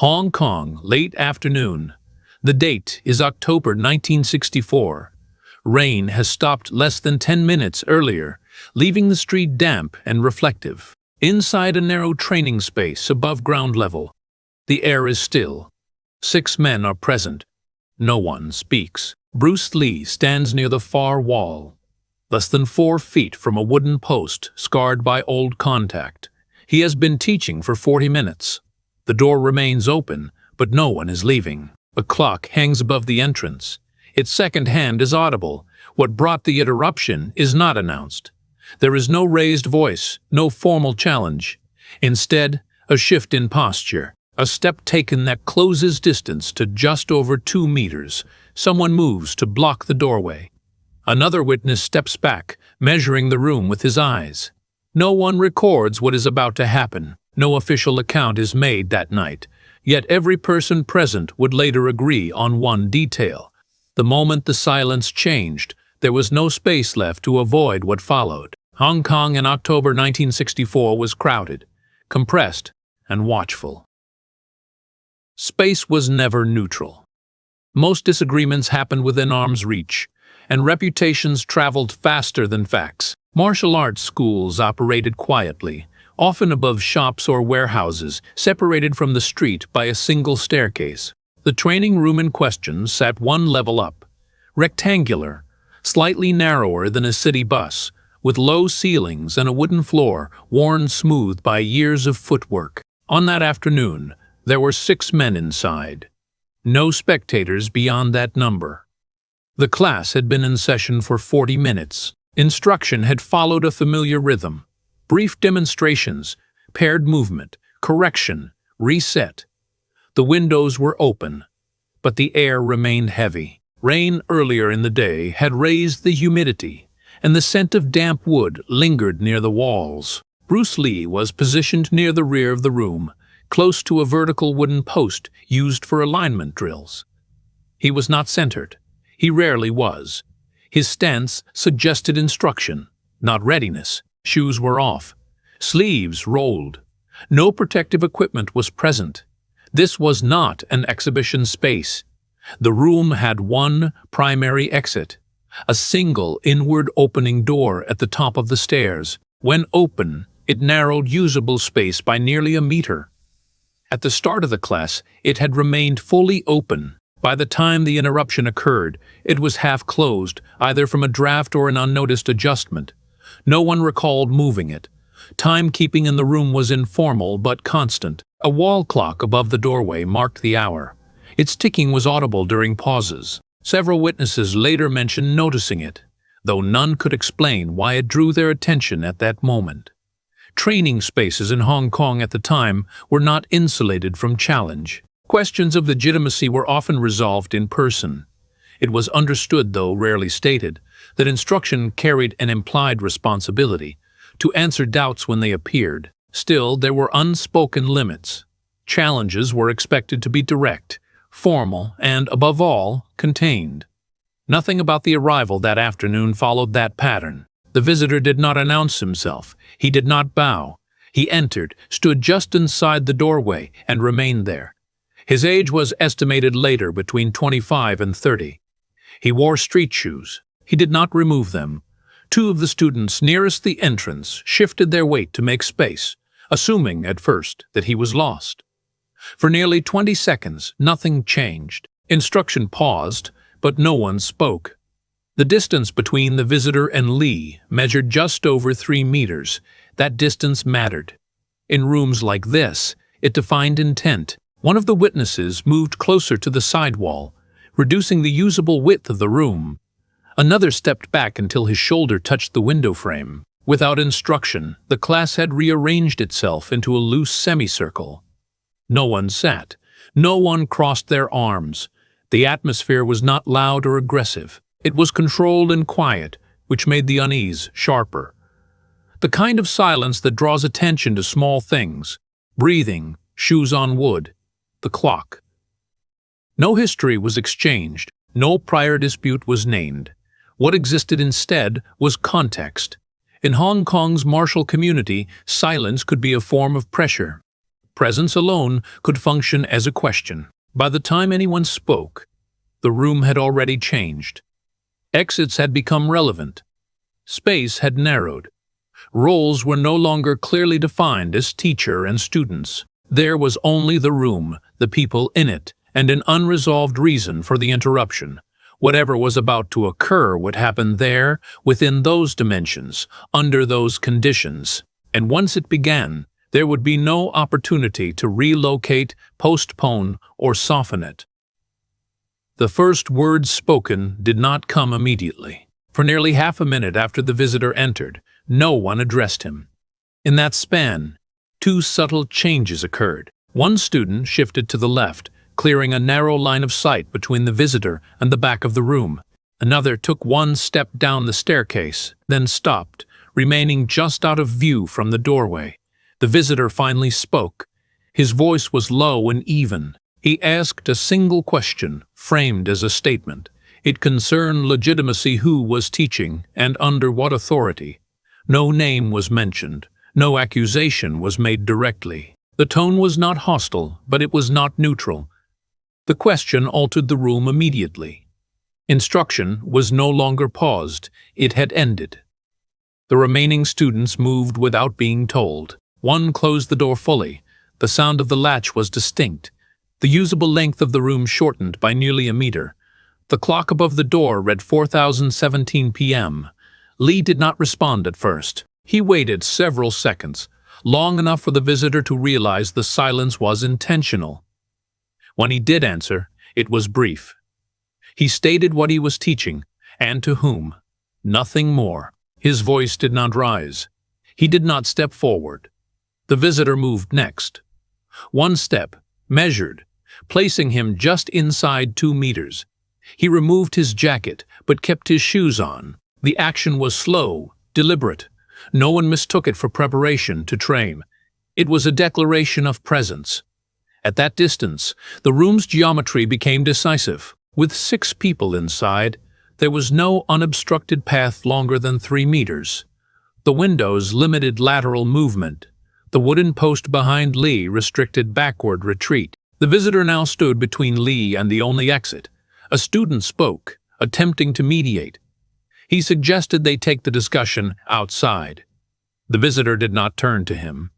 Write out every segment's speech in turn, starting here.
Hong Kong, late afternoon. The date is October 1964. Rain has stopped less than 10 minutes earlier, leaving the street damp and reflective. Inside a narrow training space above ground level, the air is still. 6 men are present. No one speaks. Bruce Lee stands near the far wall, less than 4 feet from a wooden post scarred by old contact. He has been teaching for 40 minutes. The door remains open, but no one is leaving. A clock hangs above the entrance. Its second hand is audible. What brought the interruption is not announced. There is no raised voice, no formal challenge. Instead, a shift in posture, a step taken that closes distance to just over 2 meters. Someone moves to block the doorway. Another witness steps back, measuring the room with his eyes. No one records what is about to happen. No official account is made that night. Yet every person present would later agree on one detail. The moment the silence changed, there was no space left to avoid what followed. Hong Kong in October 1964 was crowded, compressed, and watchful. Space was never neutral. Most disagreements happened within arm's reach, and reputations traveled faster than facts. Martial arts schools operated quietly, often above shops or warehouses, separated from the street by a single staircase. The training room in question sat one level up, rectangular, slightly narrower than a city bus, with low ceilings and a wooden floor worn smooth by years of footwork. On that afternoon, there were 6 men inside. No spectators beyond that number. The class had been in session for 40 minutes. Instruction had followed a familiar rhythm. Brief demonstrations, paired movement, correction, reset. The windows were open, but the air remained heavy. Rain earlier in the day had raised the humidity, and the scent of damp wood lingered near the walls. Bruce Lee was positioned near the rear of the room, close to a vertical wooden post used for alignment drills. He was not centered. He rarely was. His stance suggested instruction, not readiness. Shoes were off. Sleeves rolled. No protective equipment was present. This was not an exhibition space. The room had one primary exit, a single inward opening door at the top of the stairs. When open, it narrowed usable space by nearly a meter. At the start of the class, it had remained fully open. By the time the interruption occurred, it was half closed, either from a draft or an unnoticed adjustment. No one recalled moving it. Timekeeping in the room was informal but constant. A wall clock above the doorway marked the hour. Its ticking was audible during pauses. Several witnesses later mentioned noticing it, though none could explain why it drew their attention at that moment. Training spaces in Hong Kong at the time were not insulated from challenge. Questions of legitimacy were often resolved in person. It was understood, though rarely stated, that instruction carried an implied responsibility to answer doubts when they appeared. Still, there were unspoken limits. Challenges were expected to be direct, formal, and, above all, contained. Nothing about the arrival that afternoon followed that pattern. The visitor did not announce himself. He did not bow. He entered, stood just inside the doorway, and remained there. His age was estimated later between 25 and 30. He wore street shoes. He did not remove them. 2 of the students nearest the entrance shifted their weight to make space, assuming at first that he was lost. For nearly 20 seconds, nothing changed. Instruction paused, but no one spoke. The distance between the visitor and Lee measured just over 3 meters. That distance mattered. In rooms like this, it defined intent. One of the witnesses moved closer to the side wall, reducing the usable width of the room. Another stepped back until his shoulder touched the window frame. Without instruction, the class had rearranged itself into a loose semicircle. No one sat. No one crossed their arms. The atmosphere was not loud or aggressive. It was controlled and quiet, which made the unease sharper. The kind of silence that draws attention to small things: breathing, shoes on wood, the clock. No history was exchanged. No prior dispute was named. What existed instead was context. In Hong Kong's martial community, silence could be a form of pressure. Presence alone could function as a question. By the time anyone spoke, the room had already changed. Exits had become relevant. Space had narrowed. Roles were no longer clearly defined as teacher and students. There was only the room, the people in it, and an unresolved reason for the interruption. Whatever was about to occur would happen there, within those dimensions, under those conditions. And once it began, there would be no opportunity to relocate, postpone, or soften it. The first words spoken did not come immediately. For nearly half a minute after the visitor entered, no one addressed him. In that span, two subtle changes occurred. One student shifted to the left, clearing a narrow line of sight between the visitor and the back of the room. Another took one step down the staircase, then stopped, remaining just out of view from the doorway. The visitor finally spoke. His voice was low and even. He asked a single question, framed as a statement. It concerned legitimacy: who was teaching, and under what authority. No name was mentioned. No accusation was made directly. The tone was not hostile, but it was not neutral. The question altered the room immediately. Instruction was no longer paused. It had ended. The remaining students moved without being told. One closed the door fully. The sound of the latch was distinct. The usable length of the room shortened by nearly a meter. The clock above the door read 4017 p.m. Lee did not respond at first. He waited several seconds, long enough for the visitor to realize the silence was intentional. When he did answer, it was brief. He stated what he was teaching, and to whom. Nothing more. His voice did not rise. He did not step forward. The visitor moved next. One step, measured, placing him just inside 2 meters. He removed his jacket, but kept his shoes on. The action was slow, deliberate. No one mistook it for preparation to train. It was a declaration of presence. At that distance, the room's geometry became decisive. With 6 people inside, there was no unobstructed path longer than 3 meters. The windows limited lateral movement. The wooden post behind Lee restricted backward retreat. The visitor now stood between Lee and the only exit. A student spoke, attempting to mediate. He suggested they take the discussion outside. The visitor did not turn to him.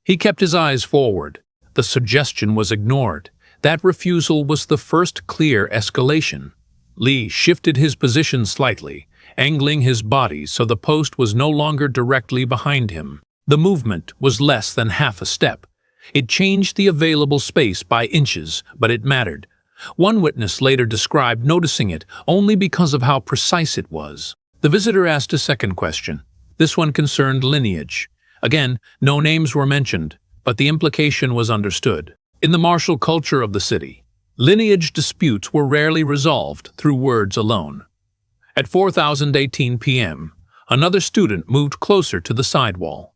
He kept his eyes forward. The suggestion was ignored. That refusal was the first clear escalation. Lee shifted his position slightly, angling his body so the post was no longer directly behind him. The movement was less than half a step. It changed the available space by inches, but it mattered. One witness later described noticing it only because of how precise it was. The visitor asked a second question. This one concerned lineage. Again, no names were mentioned, but the implication was understood. In the martial culture of the city, lineage disputes were rarely resolved through words alone. At 4018 p.m., another student moved closer to the sidewall,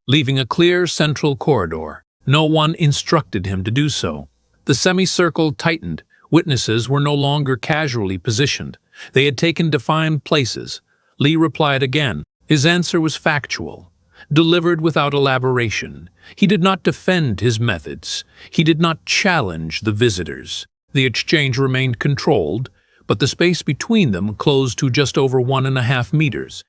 leaving a clear central corridor. No one instructed him to do so. The semicircle tightened. Witnesses were no longer casually positioned. They had taken defined places. Lee replied again. His answer was factual, delivered without elaboration. He did not defend his methods. He did not challenge the visitors. The exchange remained controlled, but the space between them closed to just over 1.5 meters.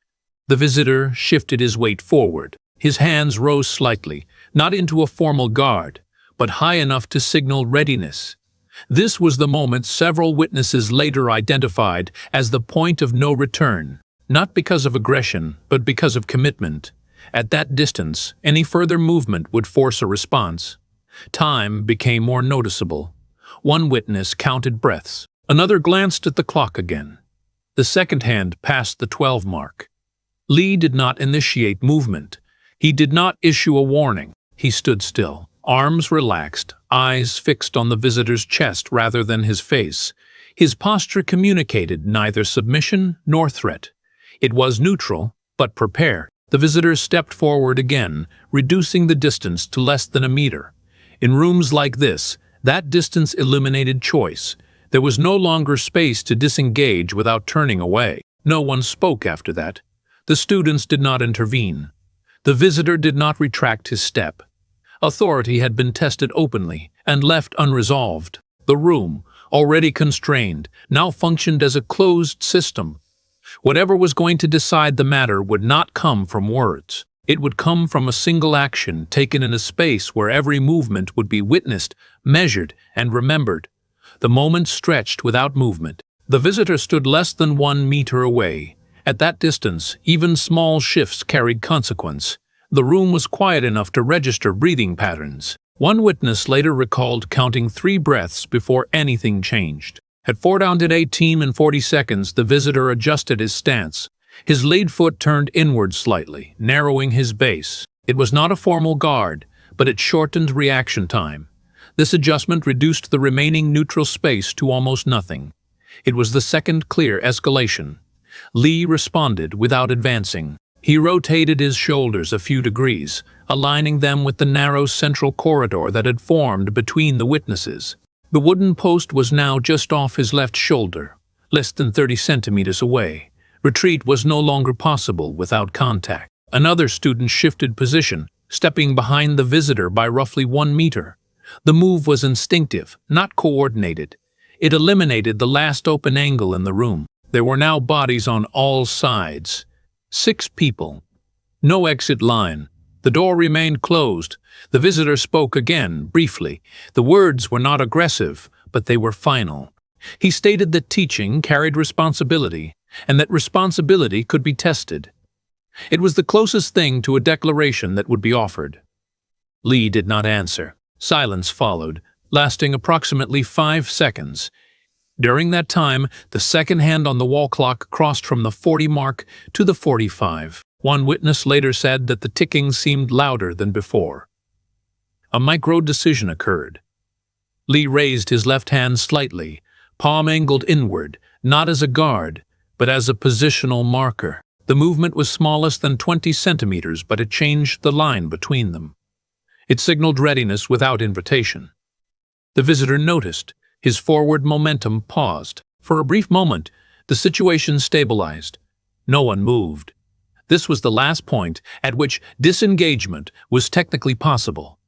The visitor shifted his weight forward. His hands rose slightly, not into a formal guard, but high enough to signal readiness. This was the moment several witnesses later identified as the point of no return, not because of aggression, but because of commitment. At that distance, any further movement would force a response. Time became more noticeable. One witness counted breaths. Another glanced at the clock again. The second hand passed the 12 mark. Lee did not initiate movement. He did not issue a warning. He stood still, arms relaxed, eyes fixed on the visitor's chest rather than his face. His posture communicated neither submission nor threat. It was neutral, but prepared. The visitor stepped forward again, reducing the distance to less than a meter. In rooms like this, that distance eliminated choice. There was no longer space to disengage without turning away. No one spoke after that. The students did not intervene. The visitor did not retract his step. Authority had been tested openly and left unresolved. The room, already constrained, now functioned as a closed system. Whatever was going to decide the matter would not come from words. It would come from a single action taken in a space where every movement would be witnessed, measured, and remembered. The moment stretched without movement. The visitor stood less than 1 meter away. At that distance, even small shifts carried consequence. The room was quiet enough to register breathing patterns. One witness later recalled counting 3 breaths before anything changed. At 4:18 and 40 seconds, the visitor adjusted his stance. His lead foot turned inward slightly, narrowing his base. It was not a formal guard, but it shortened reaction time. This adjustment reduced the remaining neutral space to almost nothing. It was the second clear escalation. Lee responded without advancing. He rotated his shoulders a few degrees, aligning them with the narrow central corridor that had formed between the witnesses. The wooden post was now just off his left shoulder, less than 30 centimeters away. Retreat was no longer possible without contact. Another student shifted position, stepping behind the visitor by roughly 1 meter. The move was instinctive, not coordinated. It eliminated the last open angle in the room. There were now bodies on all sides. 6 people. No exit line. The door remained closed. The visitor spoke again, briefly. The words were not aggressive, but they were final. He stated that teaching carried responsibility, and that responsibility could be tested. It was the closest thing to a declaration that would be offered. Lee did not answer. Silence followed, lasting approximately 5 seconds. During that time, the second hand on the wall clock crossed from the 40 mark to the 45. One witness later said that the ticking seemed louder than before. A micro-decision occurred. Lee raised his left hand slightly, palm angled inward, not as a guard, but as a positional marker. The movement was smallest than 20 centimeters, but it changed the line between them. It signaled readiness without invitation. The visitor noticed. His forward momentum paused. For a brief moment, the situation stabilized. No one moved. This was the last point at which disengagement was technically possible.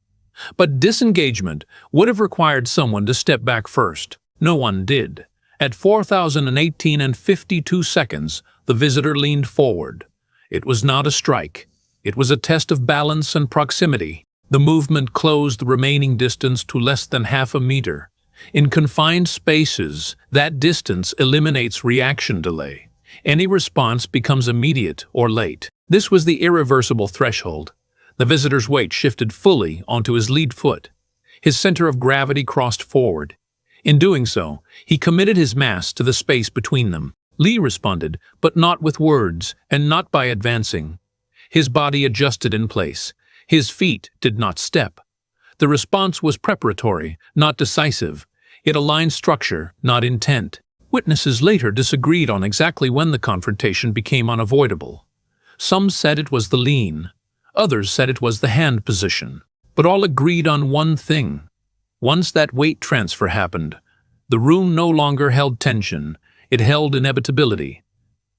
But disengagement would have required someone to step back first. No one did. At 4,018 and 52 seconds, the visitor leaned forward. It was not a strike. It was a test of balance and proximity. The movement closed the remaining distance to less than half a meter. In confined spaces, that distance eliminates reaction delay. Any response becomes immediate or late. This was the irreversible threshold. The visitor's weight shifted fully onto his lead foot. His center of gravity crossed forward. In doing so, he committed his mass to the space between them. Lee responded, but not with words, and not by advancing. His body adjusted in place. His feet did not step. The response was preparatory, not decisive. It aligned structure, not intent. Witnesses later disagreed on exactly when the confrontation became unavoidable. Some said it was the lean. Others said it was the hand position. But all agreed on one thing. Once that weight transfer happened, the room no longer held tension. It held inevitability.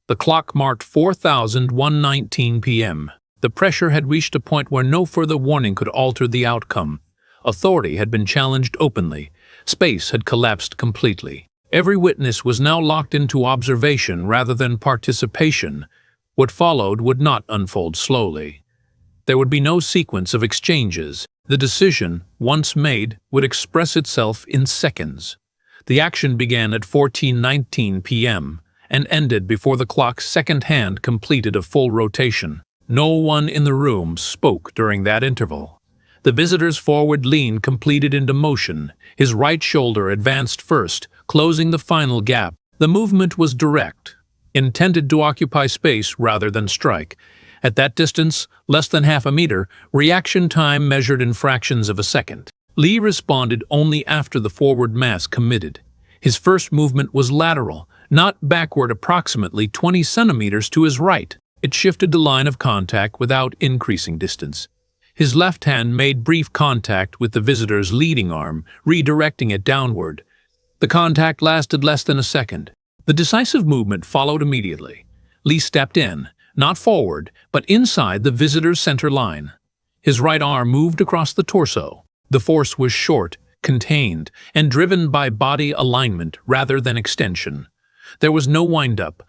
The clock marked 4,119 p.m. The pressure had reached a point where no further warning could alter the outcome. Authority had been challenged openly. Space had collapsed completely. Every witness was now locked into observation rather than participation. What followed would not unfold slowly. There would be no sequence of exchanges. The decision, once made, would express itself in seconds. The action began at 14:19 p.m. and ended before the clock's second hand completed a full rotation. No one in the room spoke during that interval. The visitor's forward lean completed into motion. His right shoulder advanced first, closing the final gap. The movement was direct, intended to occupy space rather than strike. At that distance, less than half a meter, reaction time measured in fractions of a second. Lee responded only after the forward mass committed. His first movement was lateral, not backward, approximately 20 centimeters to his right. It shifted the line of contact without increasing distance. His left hand made brief contact with the visitor's leading arm, redirecting it downward. The contact lasted less than a second. The decisive movement followed immediately. Lee stepped in, not forward, but inside the visitor's center line. His right arm moved across the torso. The force was short, contained, and driven by body alignment rather than extension. There was no wind-up.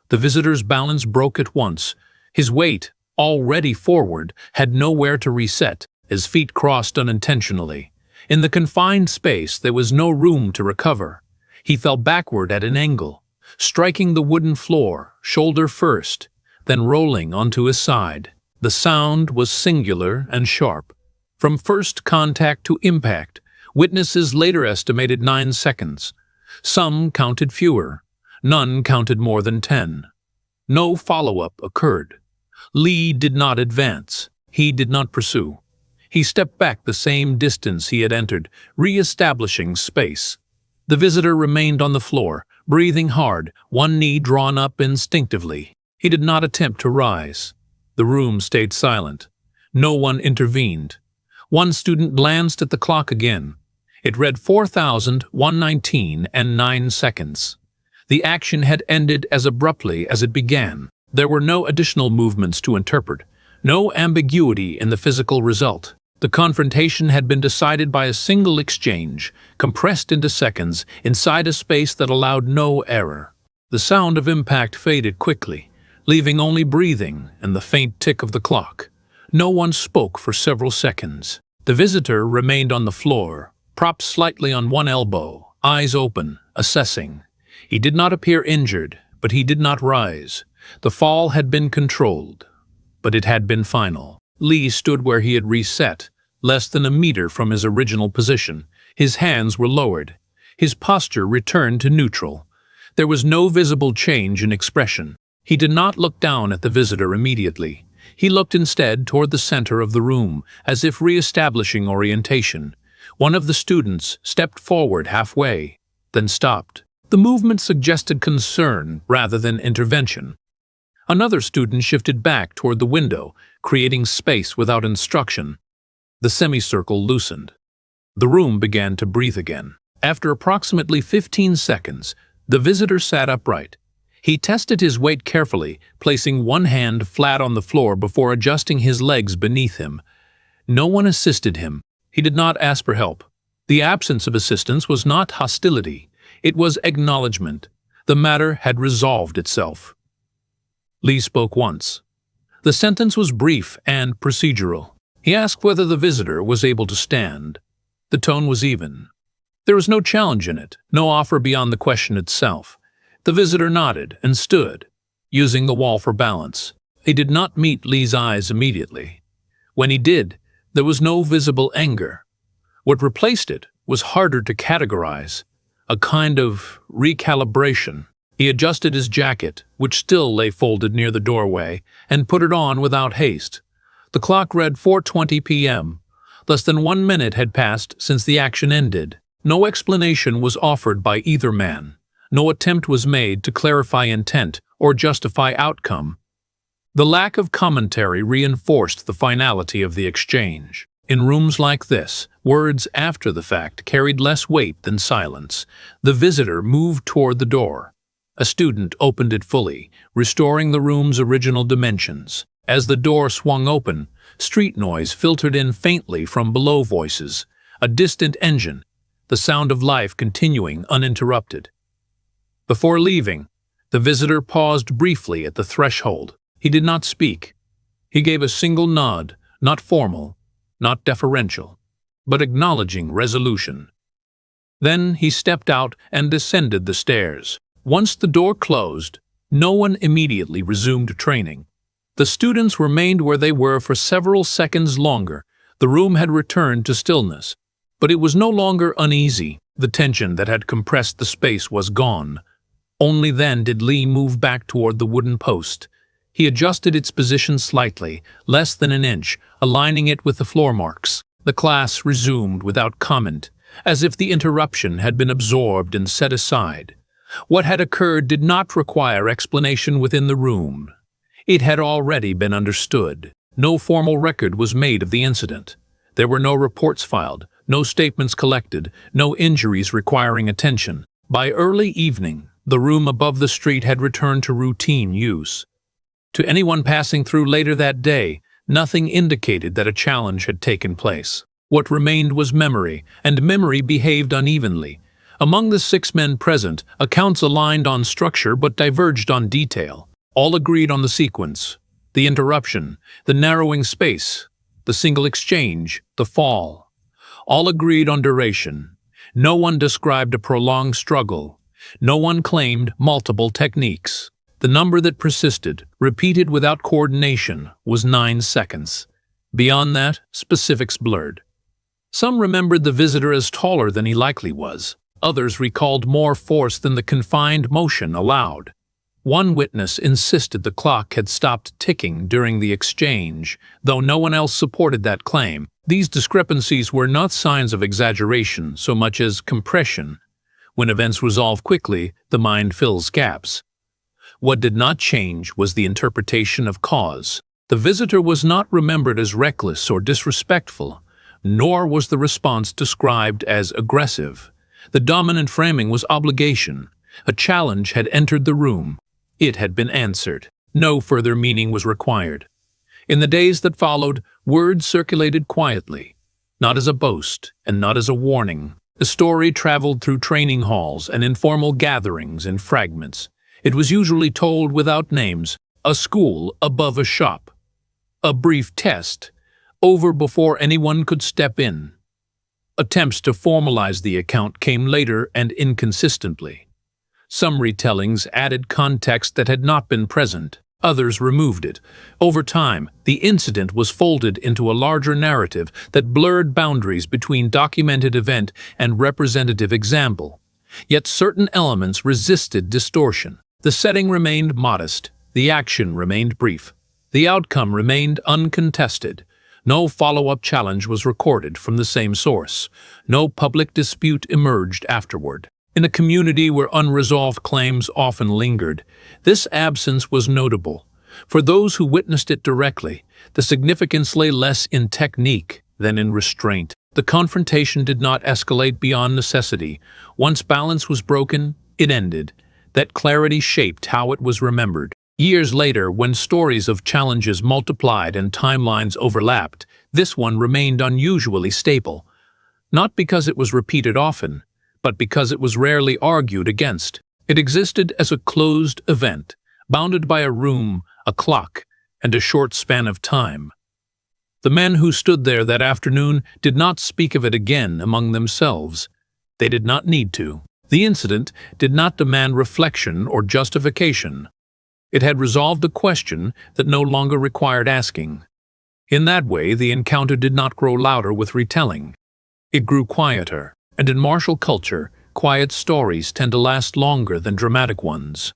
The visitor's balance broke at once. His weight, already forward, had nowhere to reset. His feet crossed unintentionally. In the confined space, there was no room to recover. He fell backward at an angle, striking the wooden floor, shoulder first, then rolling onto his side. The sound was singular and sharp. From first contact to impact, witnesses later estimated 9 seconds. Some counted fewer. None counted more than 10. No follow-up occurred. Lee did not advance. He did not pursue. He stepped back the same distance he had entered, re-establishing space. The visitor remained on the floor, breathing hard, one knee drawn up instinctively. He did not attempt to rise. The room stayed silent. No one intervened. One student glanced at the clock again. It read 4,119 and 9 seconds. The action had ended as abruptly as it began. There were no additional movements to interpret, no ambiguity in the physical result. The confrontation had been decided by a single exchange, compressed into seconds, inside a space that allowed no error. The sound of impact faded quickly, leaving only breathing and the faint tick of the clock. No one spoke for several seconds. The visitor remained on the floor, propped slightly on one elbow, eyes open, assessing. He did not appear injured, but he did not rise. The fall had been controlled, but it had been final. Lee stood where he had reset, less than a meter from his original position. His hands were lowered. His posture returned to neutral. There was no visible change in expression. He did not look down at the visitor immediately. He looked instead toward the center of the room, as if re-establishing orientation. One of the students stepped forward halfway, then stopped. The movement suggested concern rather than intervention. Another student shifted back toward the window, creating space without instruction. The semicircle loosened. The room began to breathe again. After approximately 15 seconds, the visitor sat upright. He tested his weight carefully, placing one hand flat on the floor before adjusting his legs beneath him. No one assisted him. He did not ask for help. The absence of assistance was not hostility. It was acknowledgement. The matter had resolved itself. Lee spoke once. The sentence was brief and procedural. He asked whether the visitor was able to stand. The tone was even. There was no challenge in it, no offer beyond the question itself. The visitor nodded and stood, using the wall for balance. He did not meet Lee's eyes immediately. When he did, there was no visible anger. What replaced it was harder to categorize, a kind of recalibration. He adjusted his jacket, which still lay folded near the doorway, and put it on without haste. The clock read 4:20 p.m. Less than 1 minute had passed since the action ended. No explanation was offered by either man. No attempt was made to clarify intent or justify outcome. The lack of commentary reinforced the finality of the exchange. In rooms like this, words after the fact carried less weight than silence. The visitor moved toward the door. A student opened it fully, restoring the room's original dimensions. As the door swung open, street noise filtered in faintly from below voices, a distant engine, the sound of life continuing uninterrupted. Before leaving, the visitor paused briefly at the threshold. He did not speak. He gave a single nod, not formal, not deferential, but acknowledging resolution. Then he stepped out and descended the stairs. Once the door closed, no one immediately resumed training. The students remained where they were for several seconds longer. The room had returned to stillness, but it was no longer uneasy. The tension that had compressed the space was gone. Only then did Lee move back toward the wooden post. He adjusted its position slightly, less than an inch, aligning it with the floor marks. The class resumed without comment, as if the interruption had been absorbed and set aside. What had occurred did not require explanation within the room. It had already been understood. No formal record was made of the incident. There were no reports filed, no statements collected, no injuries requiring attention. By early evening, the room above the street had returned to routine use. To anyone passing through later that day, Nothing indicated that a challenge had taken place. What remained was memory, and memory behaved unevenly. Among the 6 men present, accounts aligned on structure but diverged on detail. All agreed on the sequence, the interruption, the narrowing space, the single exchange, the fall. All agreed on duration. No one described a prolonged struggle. No one claimed multiple techniques. The number that persisted, repeated without coordination, was 9 seconds. Beyond that, specifics blurred. Some remembered the visitor as taller than he likely was. Others recalled more force than the confined motion allowed. One witness insisted the clock had stopped ticking during the exchange, though no one else supported that claim. These discrepancies were not signs of exaggeration so much as compression. When events resolve quickly, the mind fills gaps. What did not change was the interpretation of cause. The visitor was not remembered as reckless or disrespectful, nor was the response described as aggressive. The dominant framing was obligation. A challenge had entered the room. It had been answered. No further meaning was required. In the days that followed, words circulated quietly, not as a boast and not as a warning. The story traveled through training halls and informal gatherings in fragments. It was usually told without names: a school above a shop, a brief test, over before anyone could step in. Attempts to formalize the account came later and inconsistently. Some retellings added context that had not been present. Others removed it. Over time, the incident was folded into a larger narrative that blurred boundaries between documented event and representative example. Yet certain elements resisted distortion. The setting remained modest. The action remained brief. The outcome remained uncontested. No follow-up challenge was recorded from the same source. No public dispute emerged afterward. In a community where unresolved claims often lingered, this absence was notable. For those who witnessed it directly, the significance lay less in technique than in restraint. The confrontation did not escalate beyond necessity. Once balance was broken, it ended. That clarity shaped how it was remembered. Years later, when stories of challenges multiplied and timelines overlapped, this one remained unusually stable. Not because it was repeated often, but because it was rarely argued against. It existed as a closed event, bounded by a room, a clock, and a short span of time. The men who stood there that afternoon did not speak of it again among themselves. They did not need to. The incident did not demand reflection or justification. It had resolved a question that no longer required asking. In that way, the encounter did not grow louder with retelling. It grew quieter. And in martial culture, quiet stories tend to last longer than dramatic ones.